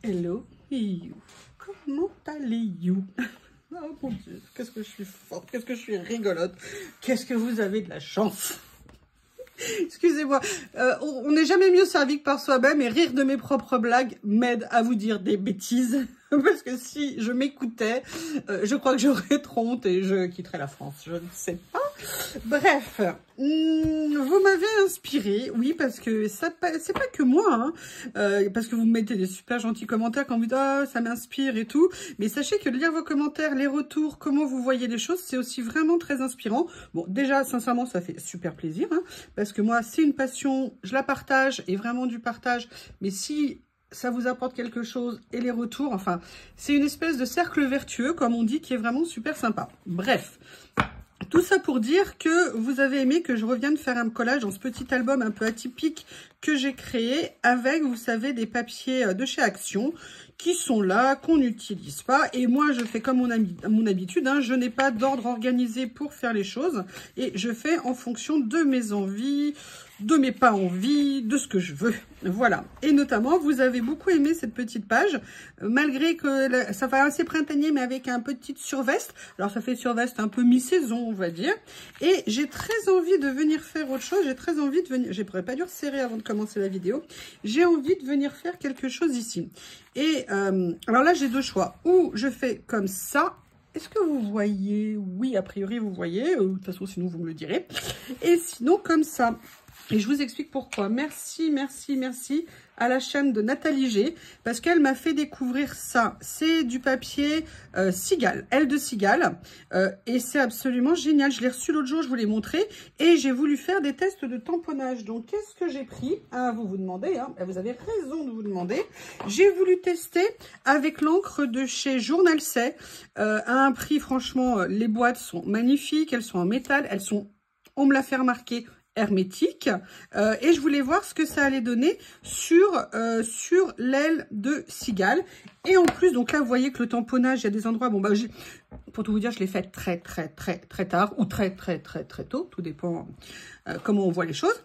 Hello, you. Comment allez-vous? Oh mon Dieu, qu'est-ce que je suis forte, qu'est-ce que je suis rigolote, qu'est-ce que vous avez de la chance. Excusez-moi, on n'est jamais mieux servi que par soi-même et rire de mes propres blagues m'aide à vous dire des bêtises. Parce que si je m'écoutais, je crois que j'aurais trop honte et je quitterais la France, je ne sais pas. Bref, vous m'avez inspiré, oui, parce que ça, c'est pas que moi, hein, parce que vous me mettez des super gentils commentaires quand vous dites « Oh, ça m'inspire » et tout. Mais sachez que de lire vos commentaires, les retours, comment vous voyez les choses, c'est aussi vraiment très inspirant. Bon, déjà, sincèrement, ça fait super plaisir, hein, parce que moi, c'est une passion, je la partage, et vraiment du partage, mais si ça vous apporte quelque chose et les retours, enfin, c'est une espèce de cercle vertueux, comme on dit, qui est vraiment super sympa. Bref, tout ça pour dire que vous avez aimé que je revienne faire un collage dans ce petit album un peu atypique que j'ai créé avec, vous savez, des papiers de chez Action qui sont là, qu'on n'utilise pas. Et moi, je fais comme mon habitude, hein, je n'ai pas d'ordre organisé pour faire les choses et je fais en fonction de mes envies, de mes pas envies, de ce que je veux. Voilà. Et notamment, vous avez beaucoup aimé cette petite page, malgré que ça fait assez printanier, mais avec un petit surveste. Alors, ça fait surveste un peu mi-saison, on va dire. Et j'ai très envie de venir faire autre chose. J'ai très envie de venir... Je pourrais pas dû resserrer avant de commencer la vidéo. J'ai envie de venir faire quelque chose ici. Et alors là, j'ai deux choix. Ou je fais comme ça. Est-ce que vous voyez? Oui, a priori, vous voyez. De toute façon, sinon, vous me le direz. Et sinon, comme ça. Et je vous explique pourquoi. Merci, merci, merci à la chaîne de Nathalie G, parce qu'elle m'a fait découvrir ça. C'est du papier Cigale, aile de cigale, et c'est absolument génial. Je l'ai reçu l'autre jour, je vous l'ai montré, et j'ai voulu faire des tests de tamponnage. Donc, qu'est-ce que j'ai pris? Ah, vous vous demandez, hein, vous avez raison de vous demander. J'ai voulu tester avec l'encre de chez Journal C, à un prix, franchement, les boîtes sont magnifiques, elles sont en métal, elles sont, on me l'a fait remarquer, hermétique, et je voulais voir ce que ça allait donner sur l'aile de cigale. Et en plus, donc là, vous voyez que le tamponnage, il y a des endroits, bon, bah, pour tout vous dire, je l'ai fait très tard, ou très tôt, tout dépend comment on voit les choses.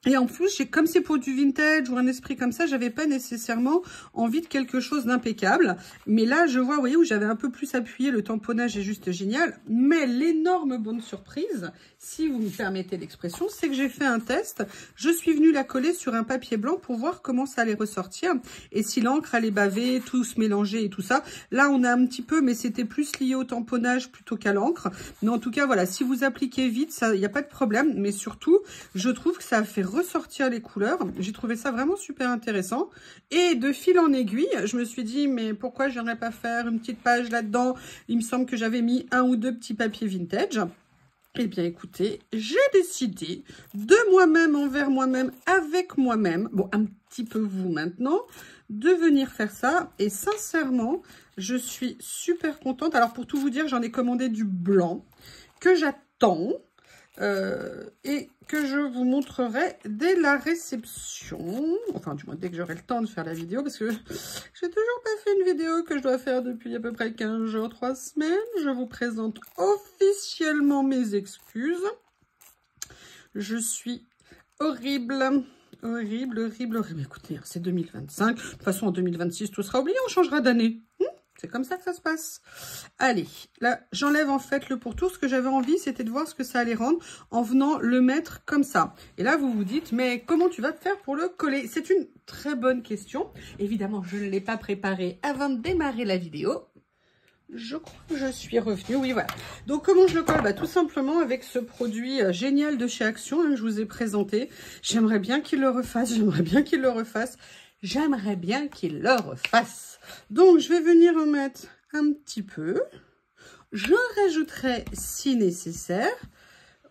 Et en plus, comme c'est pour du vintage ou un esprit comme ça, j'avais pas nécessairement envie de quelque chose d'impeccable. Mais là, je vois, vous voyez, où j'avais un peu plus appuyé, le tamponnage est juste génial. Mais l'énorme bonne surprise, si vous me permettez l'expression, c'est que j'ai fait un test. Je suis venue la coller sur un papier blanc pour voir comment ça allait ressortir. Et si l'encre allait baver, tout se mélanger et tout ça. Là, on a un petit peu, mais c'était plus lié au tamponnage plutôt qu'à l'encre. Mais en tout cas, voilà, si vous appliquez vite, ça, il n'y a pas de problème. Mais surtout, je trouve que ça a fait ressortir les couleurs. J'ai trouvé ça vraiment super intéressant. Et de fil en aiguille, je me suis dit, mais pourquoi je n'aimerais pas faire une petite page là-dedans? Il me semble que j'avais mis un ou deux petits papiers vintage. Eh bien, écoutez, j'ai décidé de moi-même, envers moi-même, avec moi-même, bon, un petit peu vous maintenant, de venir faire ça. Et sincèrement, je suis super contente. Alors, pour tout vous dire, j'en ai commandé du blanc que j'attends. Et que je vous montrerai dès la réception, enfin du moins dès que j'aurai le temps de faire la vidéo, parce que j'ai toujours pas fait une vidéo que je dois faire depuis à peu près 15 jours, 3 semaines. Je vous présente officiellement mes excuses. Je suis horrible. Horrible. Écoutez, c'est 2025. De toute façon, en 2026, tout sera oublié, on changera d'année. C'est comme ça que ça se passe. Allez, là, j'enlève en fait le pourtour. Ce que j'avais envie, c'était de voir ce que ça allait rendre en venant le mettre comme ça. Et là, vous vous dites, mais comment tu vas te faire pour le coller? C'est une très bonne question. Évidemment, je ne l'ai pas préparé avant de démarrer la vidéo. Je crois que je suis revenue. Oui, voilà. Donc, comment je le colle? Bah, tout simplement avec ce produit génial de chez Action, hein, que je vous ai présenté. J'aimerais bien qu'il le refasse. J'aimerais bien qu'il le refasse. J'aimerais bien qu'il le refasse. Donc, je vais venir en mettre un petit peu. Je rajouterai si nécessaire.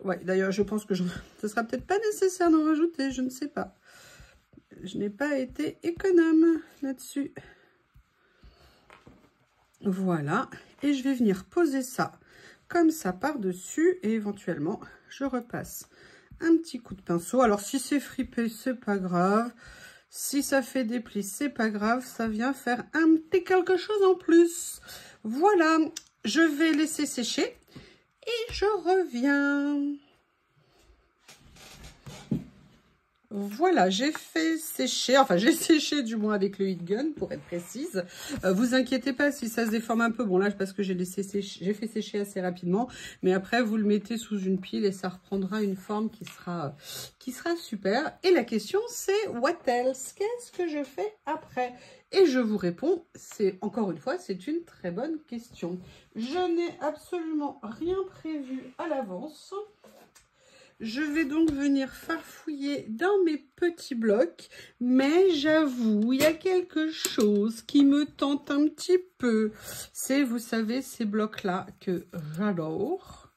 Ouais, d'ailleurs, je pense que ce sera peut-être pas nécessaire d'en rajouter. Je ne sais pas. Je n'ai pas été économe là-dessus. Voilà. Et je vais venir poser ça comme ça par-dessus. Et éventuellement, je repasse un petit coup de pinceau. Alors, si c'est fripé, c'est pas grave. Si ça fait des plis, c'est pas grave, ça vient faire un petit quelque chose en plus. Voilà, je vais laisser sécher et je reviens. Voilà, j'ai fait sécher, enfin j'ai séché du moins avec le heat gun pour être précise. Vous inquiétez pas si ça se déforme un peu. Bon là parce que j'ai laissé sécher, j'ai fait sécher assez rapidement, mais après vous le mettez sous une pile et ça reprendra une forme qui sera super. Et la question c'est what else? Qu'est-ce que je fais après? Et je vous réponds, c'est encore une fois, c'est une très bonne question. Je n'ai absolument rien prévu à l'avance. Je vais donc venir farfouiller dans mes petits blocs, mais j'avoue, il y a quelque chose qui me tente un petit peu. C'est, vous savez, ces blocs-là que j'adore.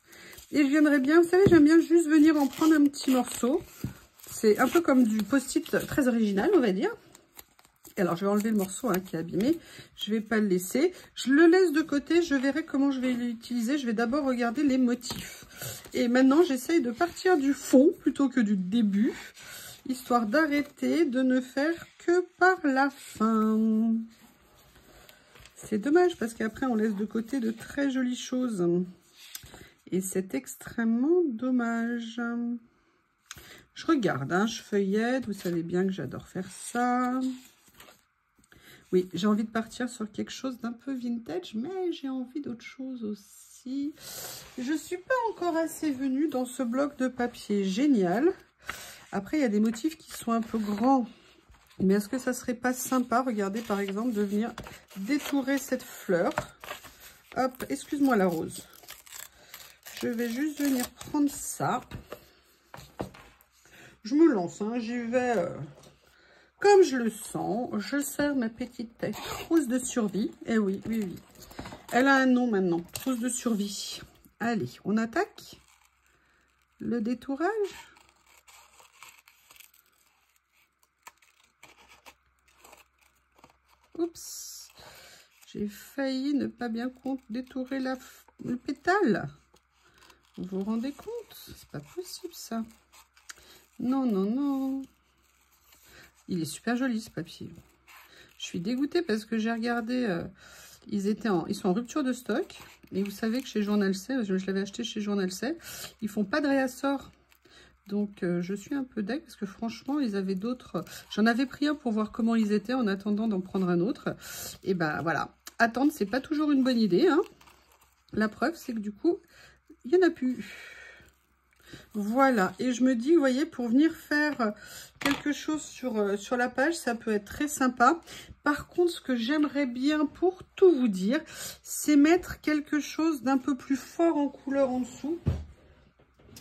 Et j'aimerais bien, vous savez, j'aime bien juste venir en prendre un petit morceau. C'est un peu comme du post-it très original, on va dire. Alors, je vais enlever le morceau qui est abîmé. Je ne vais pas le laisser. Je le laisse de côté. Je verrai comment je vais l'utiliser. Je vais d'abord regarder les motifs. Et maintenant, j'essaye de partir du fond plutôt que du début, histoire d'arrêter de ne faire que par la fin. C'est dommage parce qu'après, on laisse de côté de très jolies choses. Et c'est extrêmement dommage. Je regarde, je feuillette. Vous savez bien que j'adore faire ça. Oui, j'ai envie de partir sur quelque chose d'un peu vintage, mais j'ai envie d'autre chose aussi. Je ne suis pas encore assez venue dans ce bloc de papier génial. Après, il y a des motifs qui sont un peu grands. Mais est-ce que ça serait pas sympa, regardez par exemple, de venir détourer cette fleur. Hop, excuse-moi la rose. Je vais juste venir prendre ça. Je me lance, j'y vais... Comme je le sens, je sers ma petite trousse de survie. Eh oui, oui, oui. Elle a un nom maintenant, trousse de survie. Allez, on attaque le détourage. Oups, j'ai failli ne pas bien détourer le pétale. Vous vous rendez compte? C'est pas possible ça. Non, non, non. Il est super joli ce papier. Je suis dégoûtée parce que j'ai regardé, ils sont en rupture de stock. Et vous savez que chez Journal C, je l'avais acheté chez Journal C, ils font pas de réassort. Donc je suis un peu deg parce que franchement, ils avaient d'autres. J'en avais pris un pour voir comment ils étaient en attendant d'en prendre un autre. Et ben voilà, attendre, c'est pas toujours une bonne idée. La preuve, c'est que du coup, il n'y en a plus. Voilà, et je me dis, vous voyez, pour venir faire quelque chose sur la page, ça peut être très sympa. Par contre, ce que j'aimerais bien, pour tout vous dire, c'est mettre quelque chose d'un peu plus fort en couleur en dessous,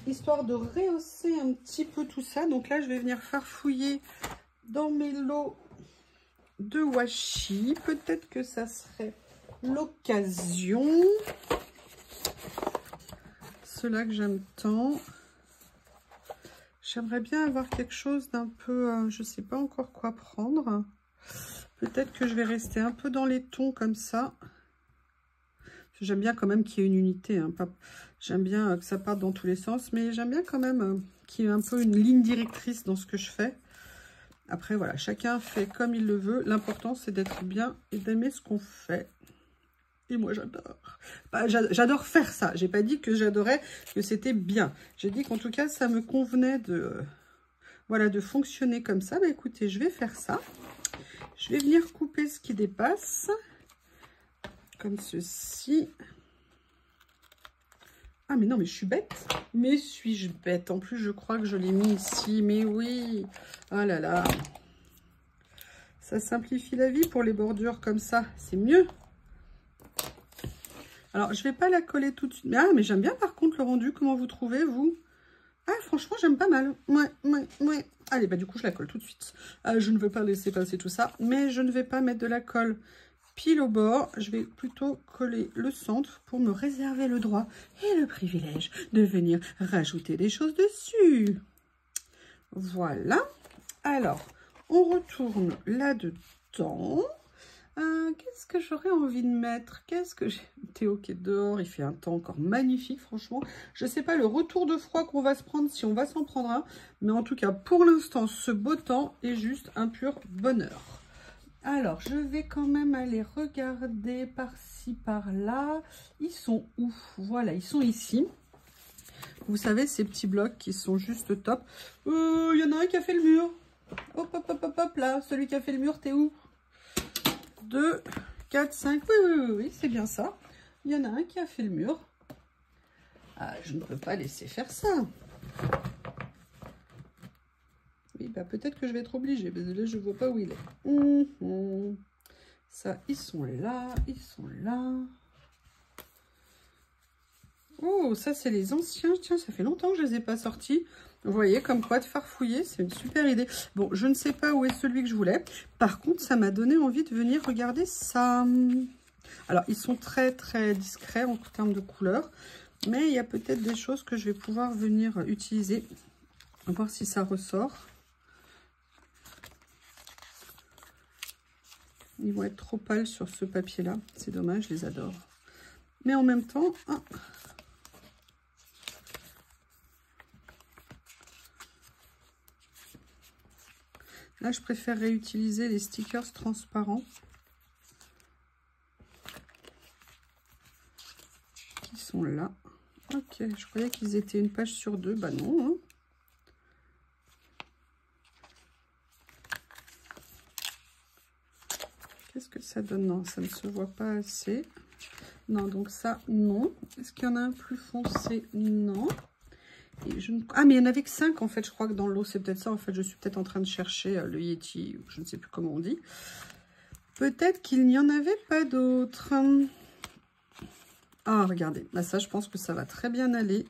histoire de rehausser un petit peu tout ça. Donc là, je vais venir farfouiller dans mes lots de washi. Peut-être que ça serait l'occasion. Ceux-là que j'aime tant. J'aimerais bien avoir quelque chose d'un peu, je ne sais pas encore quoi prendre. Peut-être que je vais rester un peu dans les tons comme ça. J'aime bien quand même qu'il y ait une unité. J'aime bien que ça parte dans tous les sens, mais j'aime bien quand même qu'il y ait un peu une ligne directrice dans ce que je fais. Après, voilà, chacun fait comme il le veut. L'important, c'est d'être bien et d'aimer ce qu'on fait. Et moi, j'adore. Bah, j'adore faire ça. J'ai pas dit que j'adorais, que c'était bien. J'ai dit qu'en tout cas, ça me convenait de fonctionner comme ça. Bah, écoutez, je vais faire ça. Je vais venir couper ce qui dépasse. Comme ceci. Ah, mais non, mais je suis bête. Mais suis-je bête? En plus, je crois que je l'ai mis ici. Mais oui. Oh là là. Ça simplifie la vie pour les bordures comme ça. C'est mieux. Alors, je ne vais pas la coller tout de suite. Mais j'aime bien par contre le rendu. Comment vous trouvez, vous? Ah, franchement, j'aime pas mal. Ouais. Allez, bah du coup, je la colle tout de suite. Je ne veux pas laisser passer tout ça. Mais je ne vais pas mettre de la colle pile au bord. Je vais plutôt coller le centre pour me réserver le droit et le privilège de venir rajouter des choses dessus. Voilà. Alors, on retourne là-dedans. Qu'est-ce que j'aurais envie de mettre? Qu'est-ce que j'ai... Théo qui est dehors, il fait un temps encore magnifique, franchement. Je ne sais pas le retour de froid qu'on va se prendre, si on va s'en prendre un. Mais en tout cas, pour l'instant, ce beau temps est juste un pur bonheur. Alors, je vais quand même aller regarder par-ci, par-là. Ils sont où? Voilà, ils sont ici. Vous savez, ces petits blocs qui sont juste top. Il y en a un qui a fait le mur. Hop, hop, hop, hop, hop, là. Celui qui a fait le mur, t'es où? 2, 4, 5. Oui, c'est bien ça. Il y en a un qui a fait le mur. Ah, je ne peux pas laisser faire ça. Oui, bah peut-être que je vais être obligée. Parce que là, je ne vois pas où il est. Ça, ils sont là. Ils sont là. Oh, ça, c'est les anciens. Tiens, ça fait longtemps que je ne les ai pas sortis. Vous voyez, comme quoi, de farfouiller, c'est une super idée. Bon, je ne sais pas où est celui que je voulais. Par contre, ça m'a donné envie de venir regarder ça. Alors, ils sont très, très discrets en termes de couleurs. Mais il y a peut-être des choses que je vais pouvoir venir utiliser. On va voir si ça ressort. Ils vont être trop pâles sur ce papier-là. C'est dommage, je les adore. Mais en même temps... Ah, là, je préfère réutiliser les stickers transparents. Qui sont là. Ok, je croyais qu'ils étaient une page sur 2. Bah non. Hein. Qu'est-ce que ça donne? Non, ça ne se voit pas assez. Non, donc ça, non. Est-ce qu'il y en a un plus foncé? Non. Et je ne... Ah, mais il n'y en avait que 5 en fait. Je crois que dans l'eau, c'est peut-être ça. En fait, je suis peut-être en train de chercher le Yeti. Je ne sais plus comment on dit. Peut-être qu'il n'y en avait pas d'autres. Ah, regardez. Là, ça, je pense que ça va très bien aller.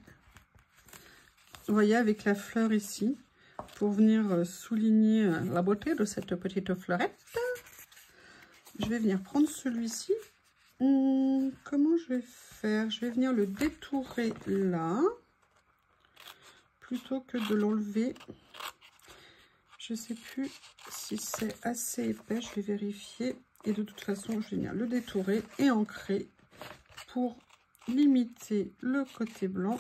Vous voyez, avec la fleur ici. Pour venir souligner la beauté de cette petite fleurette. Je vais venir prendre celui-ci. Comment je vais faire? Je vais venir le détourer là. Plutôt que de l'enlever. Je ne sais plus si c'est assez épais. Je vais vérifier. Et de toute façon, je vais venir le détourer et ancrer pour limiter le côté blanc.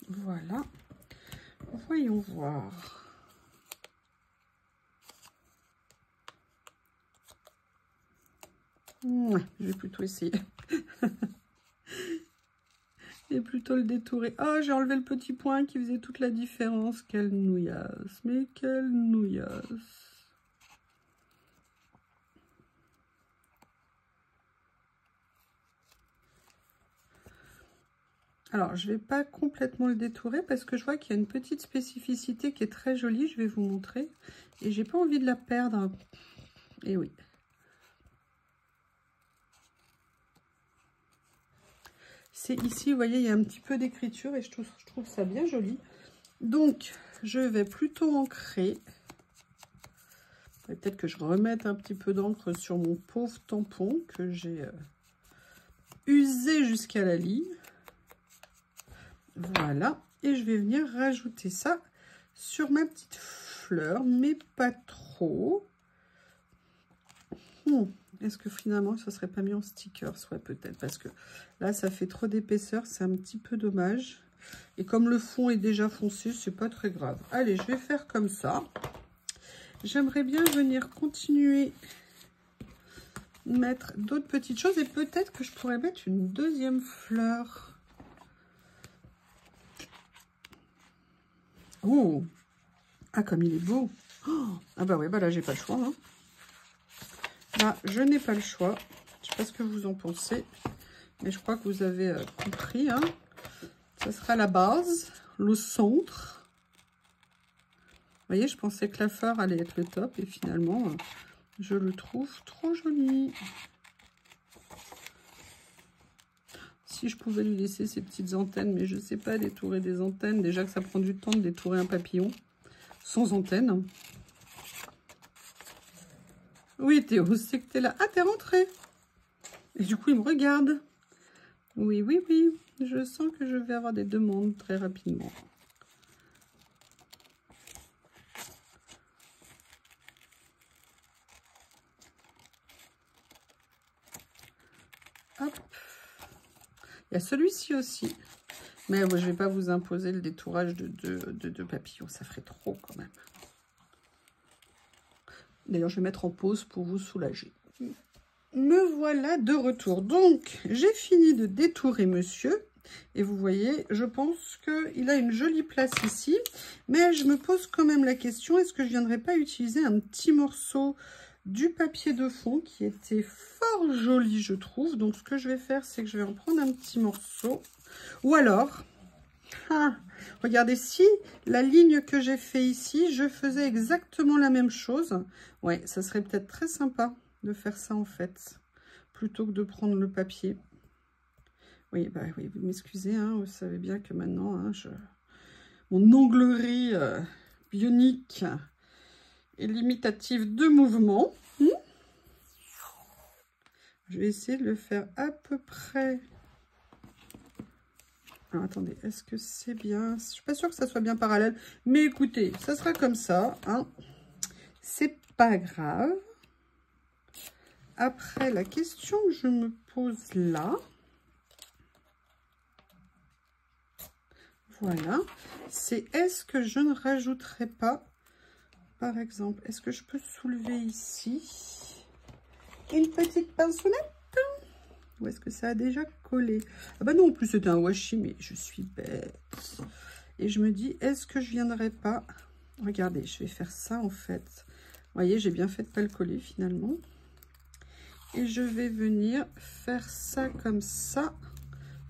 Voilà. Voyons voir. Ouais, je vais plutôt essayer. Et plutôt le détourer. Ah, j'ai enlevé le petit point qui faisait toute la différence. Quelle nouillasse. Mais quelle nouillasse. Alors, je ne vais pas complètement le détourer parce que je vois qu'il y a une petite spécificité qui est très jolie. Je vais vous montrer. Et j'ai pas envie de la perdre. Et oui. C'est ici, vous voyez, il y a un petit peu d'écriture et je trouve ça bien joli. Donc, je vais plutôt ancrer. Peut-être que je remette un petit peu d'encre sur mon pauvre tampon que j'ai usé jusqu'à la ligne. Voilà. Et je vais venir rajouter ça sur ma petite fleur, mais pas trop. Est-ce que finalement, ça serait pas mieux en stickers? Ouais, peut-être, parce que là, ça fait trop d'épaisseur, c'est un petit peu dommage. Et comme le fond est déjà foncé, c'est pas très grave. Allez, je vais faire comme ça. J'aimerais bien venir continuer mettre d'autres petites choses et peut-être que je pourrais mettre une deuxième fleur. Oh! Ah, comme il est beau! Oh, ah bah ouais, bah là, j'ai pas le choix, hein. Là, je n'ai pas le choix. Je ne sais pas ce que vous en pensez. Mais je crois que vous avez compris. Hein. Ça sera la base, le centre. Vous voyez, je pensais que la fleur allait être le top. Et finalement, je le trouve trop joli. Si je pouvais lui laisser ces petites antennes. Mais je ne sais pas détourer des antennes. Déjà que ça prend du temps de détourer un papillon. Sans antenne. Oui, Théo, c'est que t'es là. Ah, t'es rentré. Et du coup, il me regarde. Oui, oui, oui. Je sens que je vais avoir des demandes très rapidement. Hop. Il y a celui-ci aussi. Mais ouais, je ne vais pas vous imposer le détourage de deux papillons. Ça ferait trop quand même. D'ailleurs, je vais mettre en pause pour vous soulager. Me voilà de retour. Donc, j'ai fini de détourer monsieur. Et vous voyez, je pense qu'il a une jolie place ici. Mais je me pose quand même la question, est-ce que je ne viendrais pas utiliser un petit morceau du papier de fond qui était fort joli, je trouve. Donc, ce que je vais faire, c'est que je vais en prendre un petit morceau. Ou alors, regardez, si la ligne que j'ai fait ici, je faisais exactement la même chose. Ouais, ça serait peut-être très sympa de faire ça en fait, plutôt que de prendre le papier. Oui, bah oui, vous m'excusez, hein, vous savez bien que maintenant, hein, mon onglerie bionique et limitative de mouvement. Je vais essayer de le faire à peu près. Alors, attendez, est-ce que c'est bien? Je suis pas sûre que ça soit bien parallèle, mais écoutez, ça sera comme ça, hein. C'est pas grave. Après, la question que je me pose là, voilà, c'est est-ce que je ne rajouterai pas, par exemple, est-ce que je peux soulever ici une petite pinceonnette? Ou est-ce que ça a déjà collé? Ah bah non, en plus c'était un washi, mais je suis bête. Et je me dis, est-ce que je viendrai pas... Regardez, je vais faire ça en fait. Vous voyez, j'ai bien fait de pas le coller finalement. Et je vais venir faire ça comme ça.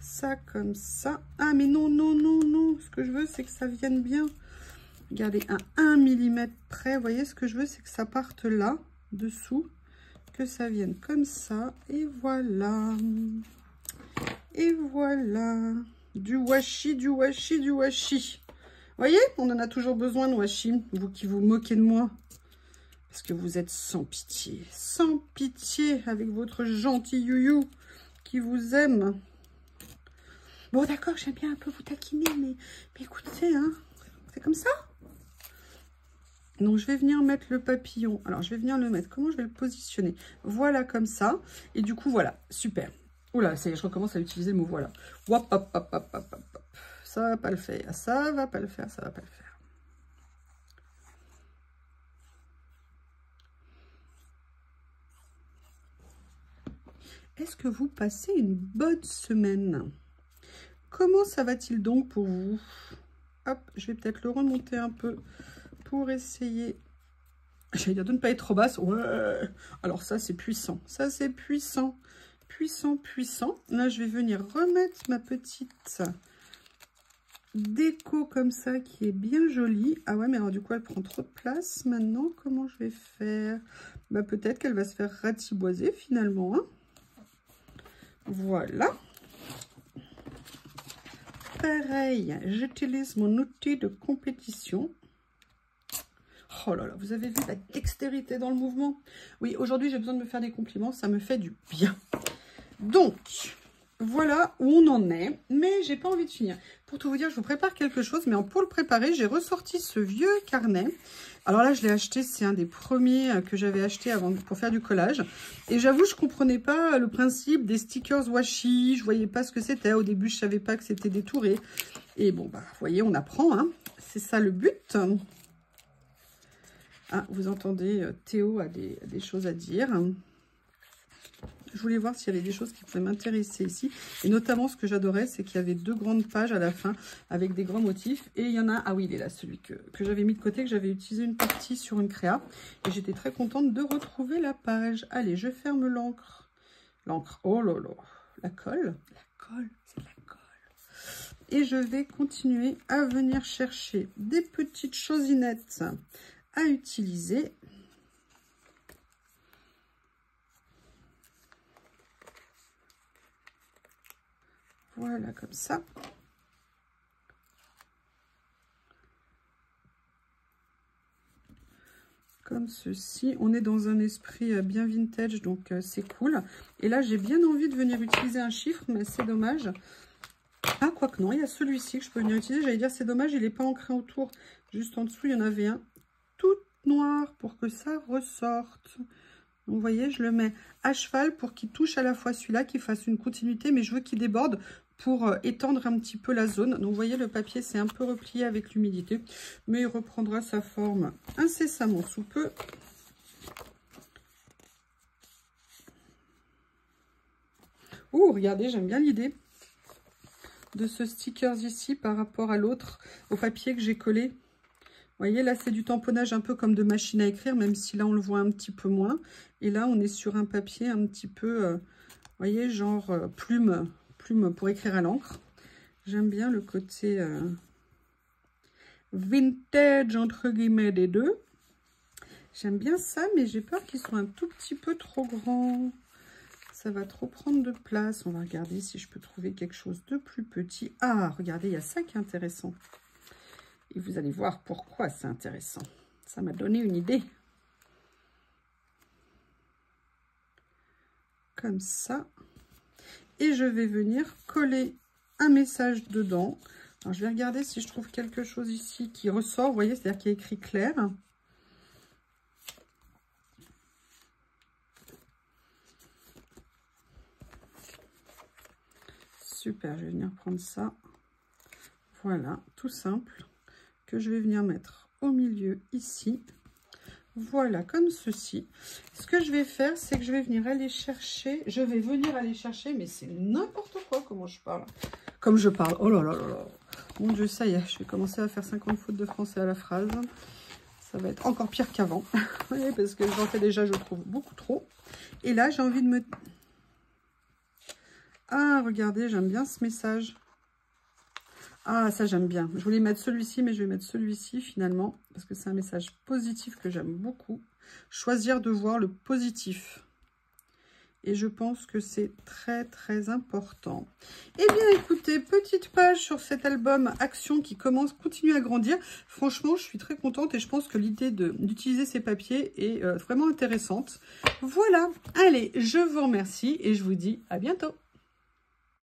Ça comme ça. Ah mais non, non, non, non. Ce que je veux, c'est que ça vienne bien. Regardez, à 1 mm près. Vous voyez, ce que je veux, c'est que ça parte là, dessous. Que ça vienne comme ça. Et voilà. Et voilà. Du washi, du washi, du washi. Vous voyez, on en a toujours besoin de washi. Vous qui vous moquez de moi. Parce que vous êtes sans pitié avec votre gentil youyou qui vous aime. Bon, d'accord, j'aime bien un peu vous taquiner, mais écoutez, hein, c'est comme ça. Donc, je vais venir mettre le papillon. Alors, je vais venir le mettre. Comment je vais le positionner? Voilà, comme ça. Et du coup, voilà, super. Oula, ça y est, je recommence à utiliser le mot voilà. Hop, hop, hop, hop, hop, hop. Ça va pas le faire, ça va pas le faire, ça va pas le faire. Est-ce que vous passez une bonne semaine? Comment ça va-t-il donc pour vous? Hop, je vais peut-être le remonter un peu pour essayer, j'allais dire de ne pas être trop basse. Ouais, alors ça c'est puissant, ça c'est puissant, puissant, puissant. Là je vais venir remettre ma petite déco comme ça qui est bien jolie. Ah ouais, mais alors du coup elle prend trop de place maintenant. Comment je vais faire? Bah peut-être qu'elle va se faire ratiboiser finalement, hein. Voilà. Pareil, j'utilise mon outil de compétition. Oh là là, vous avez vu la dextérité dans le mouvement? Oui, aujourd'hui, j'ai besoin de me faire des compliments, ça me fait du bien. Donc, voilà où on en est, mais j'ai pas envie de finir. Pour tout vous dire, je vous prépare quelque chose, mais pour le préparer, j'ai ressorti ce vieux carnet. Alors là, je l'ai acheté, c'est un des premiers que j'avais acheté avant pour faire du collage. Et j'avoue, je comprenais pas le principe des stickers washi, je voyais pas ce que c'était. Au début, je savais pas que c'était détouré. Et bon, bah, vous voyez, on apprend, hein. C'est ça le but. Ah, vous entendez, Théo a des choses à dire. Je voulais voir s'il y avait des choses qui pouvaient m'intéresser ici. Et notamment, ce que j'adorais, c'est qu'il y avait 2 grandes pages à la fin avec des grands motifs. Et il y en a... Ah oui, il est là, celui que j'avais mis de côté, que j'avais utilisé une partie sur une créa. Et j'étais très contente de retrouver la page. Allez, je ferme l'encre. L'encre, oh là là. La colle. La colle, c'est la colle. Et je vais continuer à venir chercher des petites chosinettes à utiliser. Voilà, comme ça. Comme ceci. On est dans un esprit bien vintage, donc c'est cool. Et là, j'ai bien envie de venir utiliser un chiffre, mais c'est dommage. Ah, quoique non, il y a celui-ci que je peux venir utiliser. J'allais dire, c'est dommage, il n'est pas ancré autour. Juste en dessous, il y en avait un tout noir pour que ça ressorte. Donc, vous voyez, je le mets à cheval pour qu'il touche à la fois celui-là, qu'il fasse une continuité, mais je veux qu'il déborde pour étendre un petit peu la zone. Donc, vous voyez, le papier s'est un peu replié avec l'humidité, mais il reprendra sa forme incessamment sous peu. Ouh, regardez, j'aime bien l'idée de ce sticker ici par rapport à l'autre, au papier que j'ai collé. Vous voyez, là, c'est du tamponnage un peu comme de machine à écrire, même si là, on le voit un petit peu moins. Et là, on est sur un papier un petit peu, vous voyez, genre plume pour écrire à l'encre. J'aime bien le côté vintage, entre guillemets, des deux. J'aime bien ça, mais j'ai peur qu'ils soient un tout petit peu trop grands. Ça va trop prendre de place. On va regarder si je peux trouver quelque chose de plus petit. Ah, regardez, il y a ça qui est intéressant. Et vous allez voir pourquoi c'est intéressant. Ça m'a donné une idée. Comme ça. Et je vais venir coller un message dedans. Alors, je vais regarder si je trouve quelque chose ici qui ressort. Vous voyez, c'est-à-dire qu'il y a écrit clair. Super, je vais venir prendre ça. Voilà, tout simple. Que je vais venir mettre au milieu ici. Voilà, comme ceci. Ce que je vais faire, c'est que je vais venir aller chercher. Je vais venir aller chercher, mais c'est n'importe quoi comment je parle. Comme je parle. Oh là là là là. Mon Dieu, ça y est, je vais commencer à faire 50 fautes de français à la phrase. Ça va être encore pire qu'avant. Parce que j'en fais déjà, je trouve, beaucoup trop. Et là, j'ai envie de me... Ah, regardez, j'aime bien ce message. Ah, ça, j'aime bien. Je voulais mettre celui-ci, mais je vais mettre celui-ci, finalement, parce que c'est un message positif que j'aime beaucoup. Choisir de voir le positif. Et je pense que c'est très, très important. Eh bien, écoutez, petite page sur cet album Action qui continue à grandir. Franchement, je suis très contente et je pense que l'idée d'utiliser ces papiers est vraiment intéressante. Voilà. Allez, je vous remercie et je vous dis à bientôt.